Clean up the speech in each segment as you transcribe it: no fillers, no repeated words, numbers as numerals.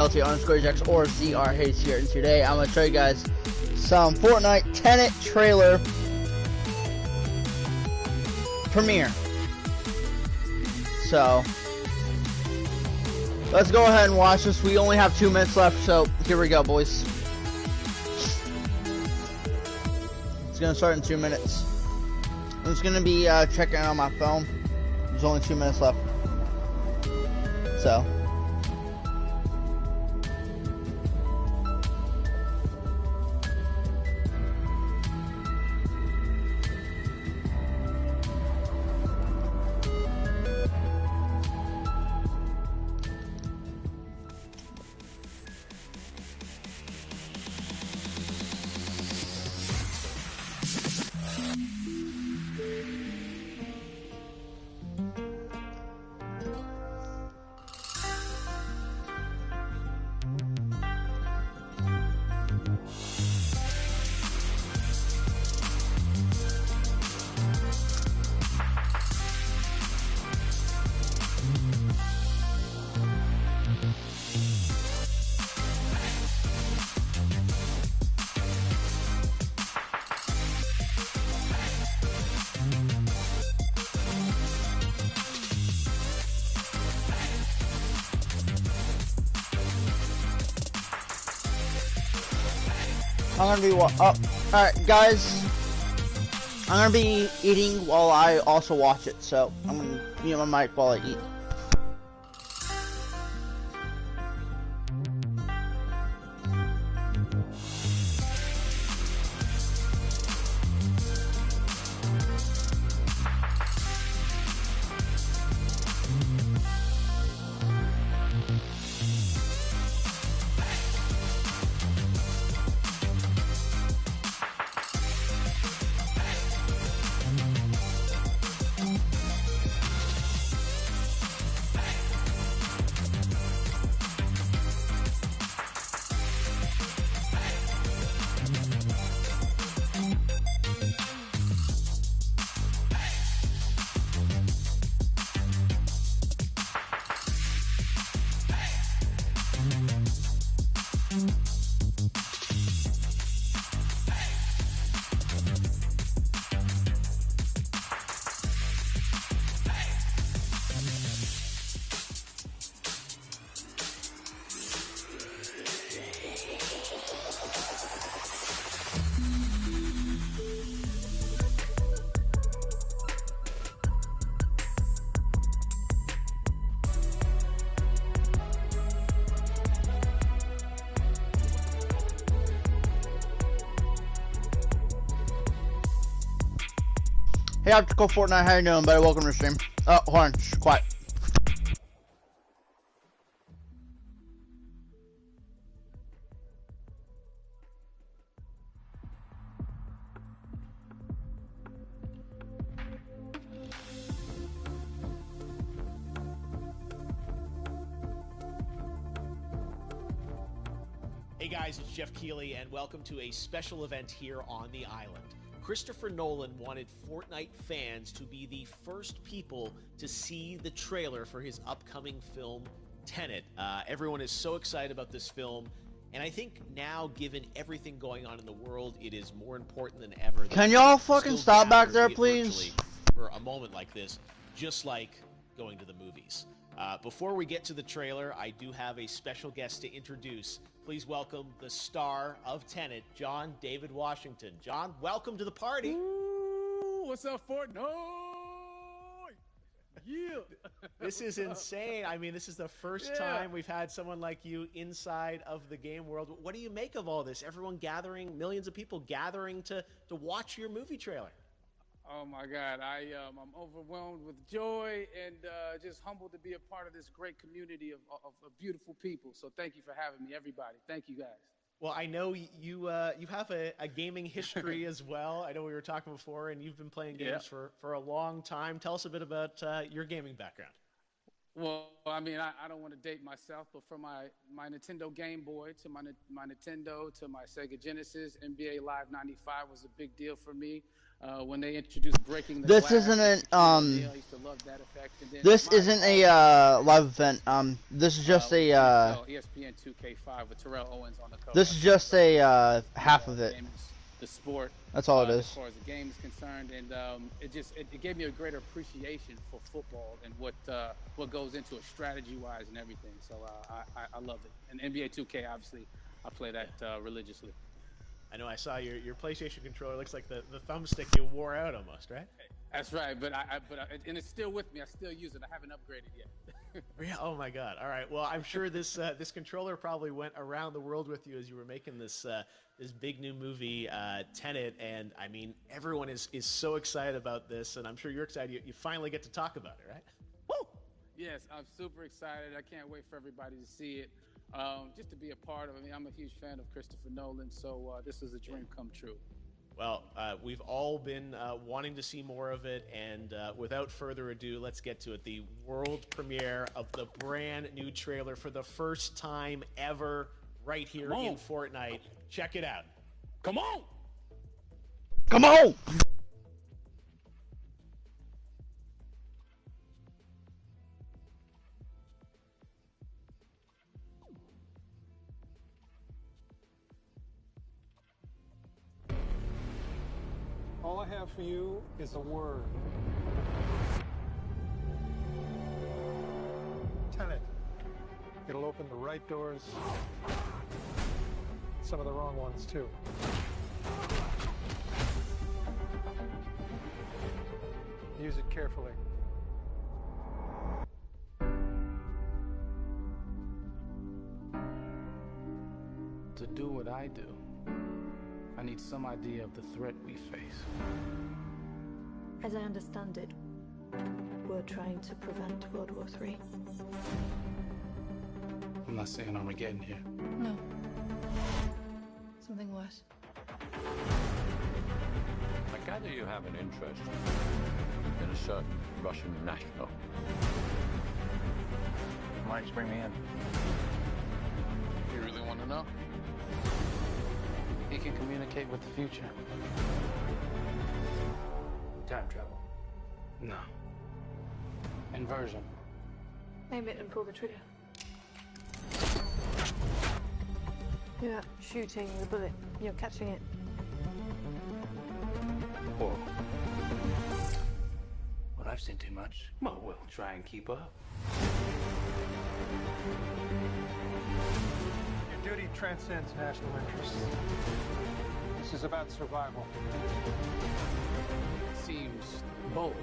LT_Jax or ZRH here, and today I'm going to show you guys some Fortnite Tenet trailer premiere. So, let's go ahead and watch this. We only have 2 minutes left, so here we go, boys. It's going to start in 2 minutes. I'm just going to be checking on my phone. There's only 2 minutes left. So. I'm gonna be alright, guys. I'm gonna be eating while I also watch it, so I'm gonna mute my mic while I eat. Hey, Optical Fortnite, how you doing, buddy? Welcome to the stream. Oh, hold on, shh, quiet. Hey guys, it's Jeff Keighley, and welcome to a special event here on the island. Christopher Nolan wanted Fortnite fans to be the first people to see the trailer for his upcoming film, Tenet. Everyone is so excited about this film, and I think now, given everything going on in the world, it is more important than ever. Can y'all fucking stop back there, please? For a moment like this, just like going to the movies. Before we get to the trailer, I do have a special guest to introduce. Please welcome the star of Tenet, John David Washington. John, welcome to the party. Ooh, what's up, Fortnite? Yeah. This is insane. I mean, this is the first time we've had someone like you inside of the game world. What do you make of all this? Everyone gathering, millions of people gathering to watch your movie trailer. Oh my God, I'm overwhelmed with joy and just humbled to be a part of this great community of beautiful people. So thank you for having me, everybody. Thank you, guys. Well, I know you have a gaming history as well. I know we were talking before, and you've been playing games for a long time. Tell us a bit about your gaming background. Well, I mean, I don't want to date myself, but from my Nintendo Game Boy to my Nintendo to my Sega Genesis, NBA Live 95 was a big deal for me. when they introduced breaking the This glass. isn't an I used to love that effect. And then This isn't a live event. This is just a ESPN 2K5 with Terrell Owens on the cover. This is just a half of it. The sport. That's all it is. As far as the game is concerned, and it gave me a greater appreciation for football and what goes into it strategy-wise and everything. So I love it. And NBA 2K, obviously, I play that religiously. I know I saw your PlayStation controller. Looks like the thumbstick you wore out almost, right? That's right, and it's still with me. I still use it. I haven't upgraded yet. Yeah. Oh my God. All right. Well, I'm sure this controller probably went around the world with you as you were making this big new movie, Tenet, and I mean everyone is so excited about this, and I'm sure you're excited. You finally get to talk about it, right? Woo! Yes, I'm super excited. I can't wait for everybody to see it. Just to be a part of it. I mean, I'm a huge fan of Christopher Nolan, so this is a dream come true. Well, we've all been wanting to see more of it, and without further ado, let's get to it. The world premiere of the brand new trailer for the first time ever right here in Fortnite. Check it out. Come on! Come on! All I have for you is a word. Tenet. It'll open the right doors, some of the wrong ones too. Use it carefully. To do what I do, I need some idea of the threat we face. As I understand it, we're trying to prevent World War III. I'm not saying Armageddon here. No. Something worse. I gather you have an interest in a certain Russian national. Why don't you bring me in? You really want to know? He can communicate with the future. Time travel. No. Inversion. Aim it and pull the trigger. You're not shooting the bullet, you're catching it. Whoa. Well, I've seen too much. Well, we'll try and keep up. Your duty transcends national interests. This is about survival. Seems bold.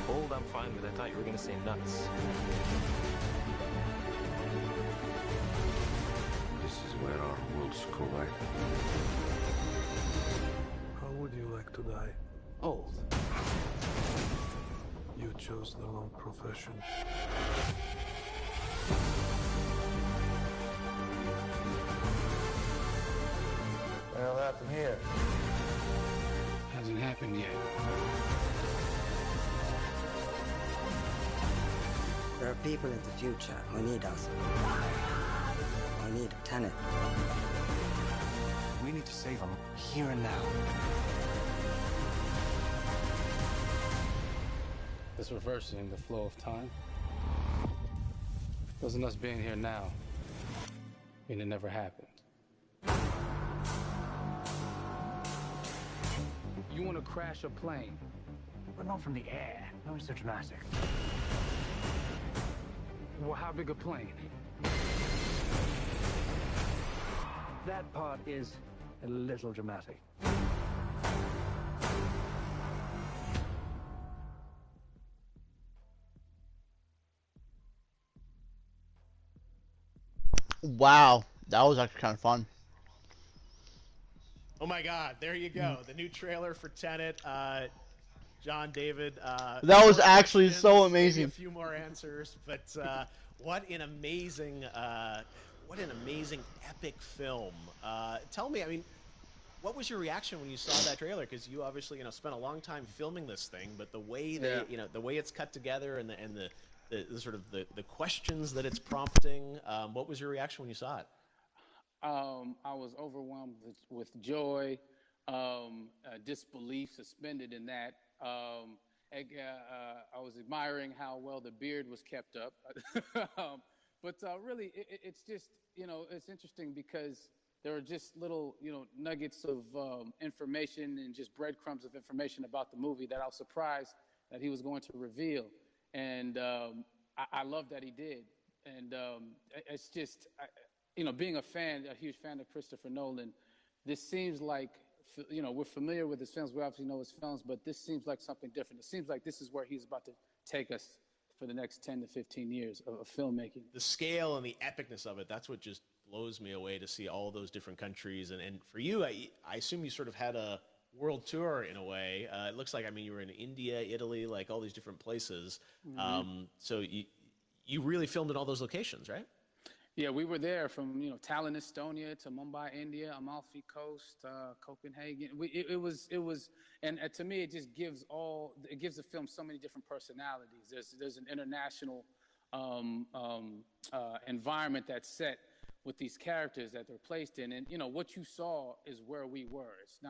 Bold, I'm fine with. I thought you were going to say nuts. This is where our worlds collide. How would you like to die? Old. You chose the wrong profession. Well, what happened here? Hasn't happened yet. There are people in the future who need us. Who need a tenet. We need to save them here and now. It's reversing the flow of time. Doesn't us being here now mean it never happened? You want to crash a plane? But not from the air. No, it's so dramatic. Well, how big a plane? That part is a little dramatic. Wow, that was actually kind of fun. Oh my God, there you go. The new trailer for Tenet. John, David. That was actually questions, so amazing. Maybe a few more answers, but what an amazing epic film. Tell me, I mean, what was your reaction when you saw that trailer? Because you obviously, spent a long time filming this thing, but the way the way it's cut together and the sort of the questions that it's prompting, what was your reaction when you saw it? I was overwhelmed with joy. disbelief suspended in that. I was admiring how well the beard was kept up. But really, it's just, it's interesting because there are just little, nuggets of information and just breadcrumbs of information about the movie that I was surprised that he was going to reveal. And I love that he did. And it's just, being a huge fan of Christopher Nolan, this seems like, we're familiar with his films. We obviously know his films, but this seems like something different. It seems like this is where he's about to take us for the next 10 to 15 years of filmmaking. The scale and the epicness of it, that's what just blows me away, to see all those different countries. And for you, I assume you sort of had a world tour in a way. It looks like, you were in India, Italy, like all these different places. Mm-hmm. So you really filmed in all those locations, right? Yeah, we were there from, Tallinn, Estonia to Mumbai, India, Amalfi Coast, Copenhagen. It was, and to me, it just gives the film so many different personalities. There's an international environment that's set with these characters that they're placed in, and what you saw is where we were. It's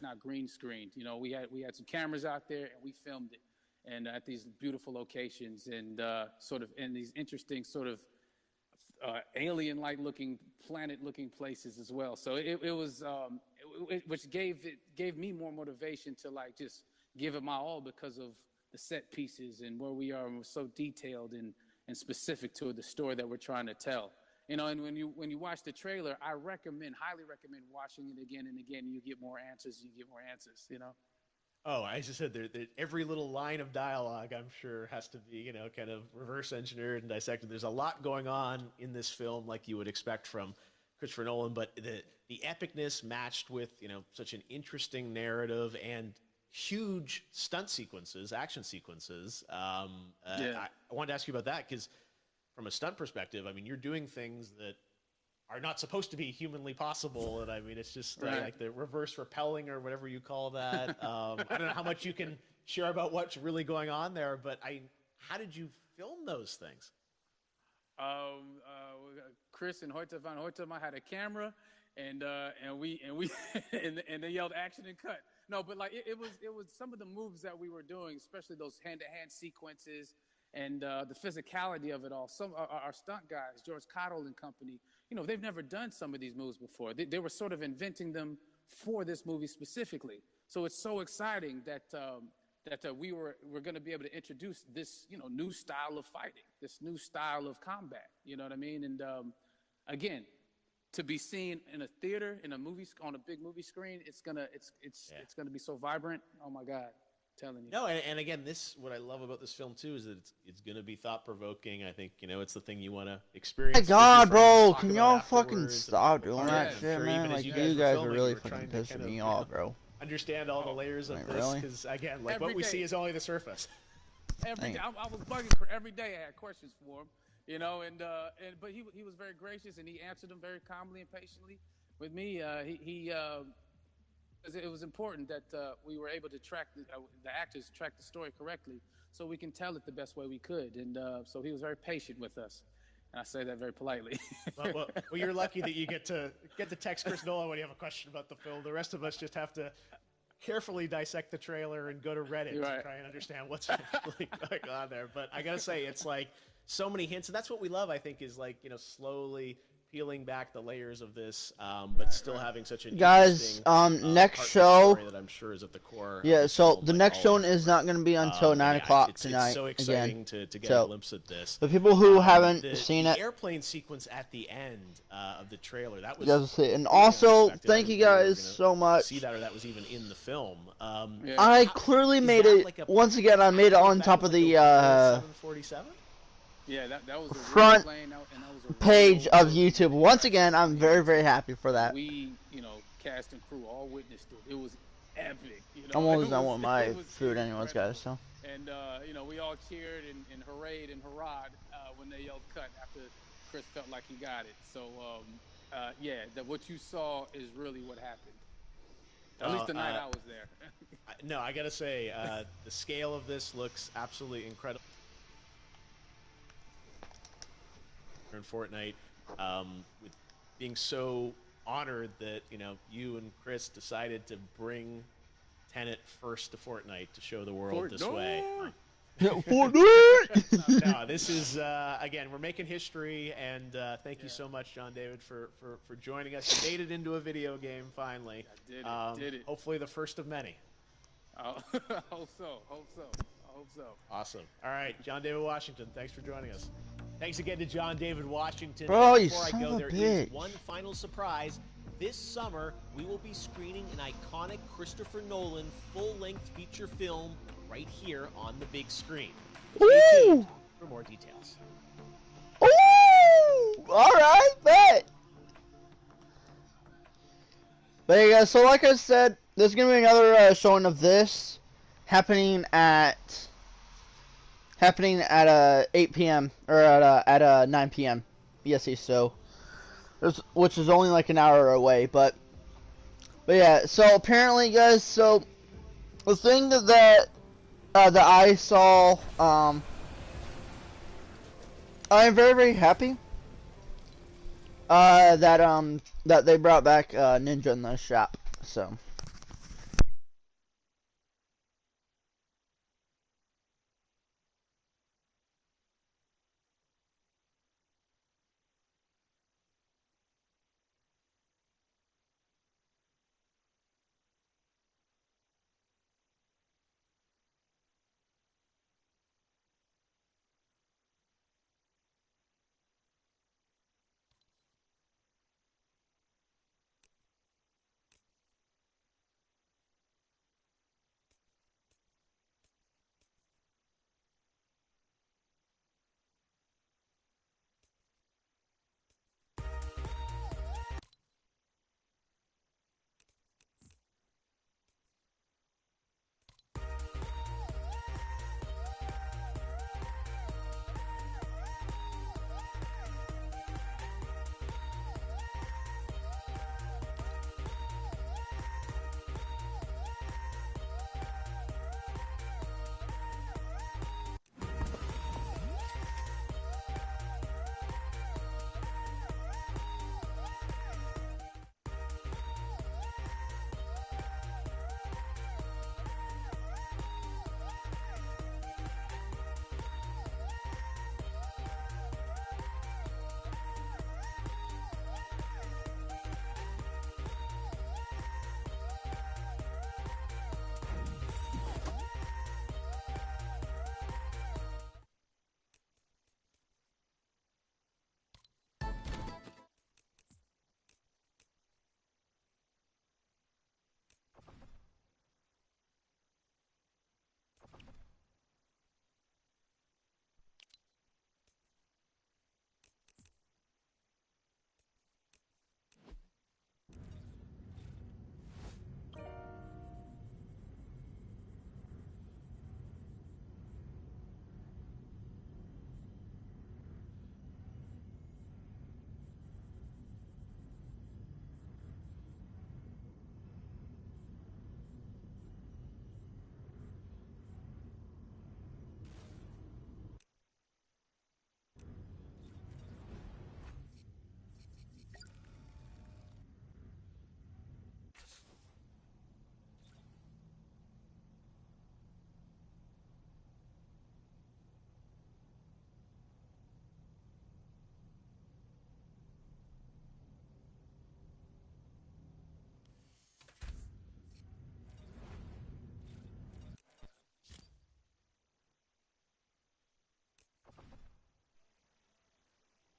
not green screened. We had some cameras out there and we filmed it, and at these beautiful locations and sort of in these interesting sort of alien-like looking, planet-looking places as well. So it was, which gave me more motivation to just give it my all because of the set pieces and where we are, and we're so detailed and specific to the story that we're trying to tell. And when you watch the trailer, I highly recommend watching it again and again. You get more answers. Oh, I just said every little line of dialogue, I'm sure, has to be, kind of reverse engineered and dissected. There's a lot going on in this film, like you would expect from Christopher Nolan, but the epicness matched with, such an interesting narrative and huge stunt sequences, action sequences. I wanted to ask you about that because from a stunt perspective, you're doing things that are not supposed to be humanly possible, and it's just like the reverse rappelling or whatever you call that. I don't know how much you can share about what's really going on there, but how did you film those things? Chris and Hoyte van Hoytema had a camera, and they yelled action and cut. No, but it was some of the moves that we were doing, especially those hand-to-hand sequences. And the physicality of it all. Some our stunt guys, George Cottle and company, they've never done some of these moves before. They were sort of inventing them for this movie specifically. So it's so exciting that we're going to be able to introduce this new style of fighting, this new style of combat. You know what I mean? And again, to be seen in a theater, in a movie, on a big movie screen, it's gonna be so vibrant. Oh my God. Telling you. No, and again, what I love about this film too is that it's going to be thought provoking. I think it's the thing you want to experience. My God, bro, can y'all fucking stop doing that shit, man? Like, you guys are really fucking pissing me off, bro. Understand all the layers of this because again, like what we see is only the surface. Every day, I was bugging every day. I had questions for him, but he was very gracious and he answered them very calmly and patiently with me. It was important that we were able to track the actors track the story correctly, so we can tell it the best way we could. And so he was very patient with us, and I say that very politely. well, you're lucky that you get to text Chris Nolan when you have a question about the film. The rest of us just have to carefully dissect the trailer and go to Reddit to try and understand what's actually going on there. But I gotta say, it's like so many hints, and that's what we love. I think is slowly peeling back the layers of this, but still having such an guys. Next show that I'm sure is at the core. Yeah, so the next show is not going to be until 9 o'clock tonight. It's so exciting to get a glimpse at this. The people who haven't seen it, the airplane sequence at the end of the trailer, that was. Just and also, thank you guys so much. See that, or that was even in the film. I clearly made it. Once again, I made it on top of the 747. Yeah, that was a front plane, and that was a page of YouTube. Once again, I'm very, very happy for that. We, cast and crew all witnessed it. It was epic. I'm always done with my food anyways, guys, so. And, we all cheered and hurrayed and hurrahed when they yelled cut after Chris felt like he got it. So, what you saw is really what happened. At least the night I was there. No, I gotta say, the scale of this looks absolutely incredible. In Fortnite, with being so honored that you and Chris decided to bring Tenet first to Fortnite to show the world this way. Fortnite! No, this is again, we're making history, and thank you so much, John David, for joining us. You made it into a video game finally. I did it. Hopefully, the first of many. Hope so. I hope so. Awesome. All right, John David Washington, thanks for joining us. Thanks again to John David Washington. Bro, Before I go, there is one final surprise. This summer, we will be screening an iconic Christopher Nolan full-length feature film right here on the big screen. Stay tuned for more details. Ooh! Alright, bet! But yeah, guys, so like I said, there's gonna be another showing of this happening at 8 p.m. or at 9 p.m. EST. So, which is only like an hour away. But yeah. So apparently, guys. So the thing that I saw, I am very happy that they brought back Ninja in the shop. So.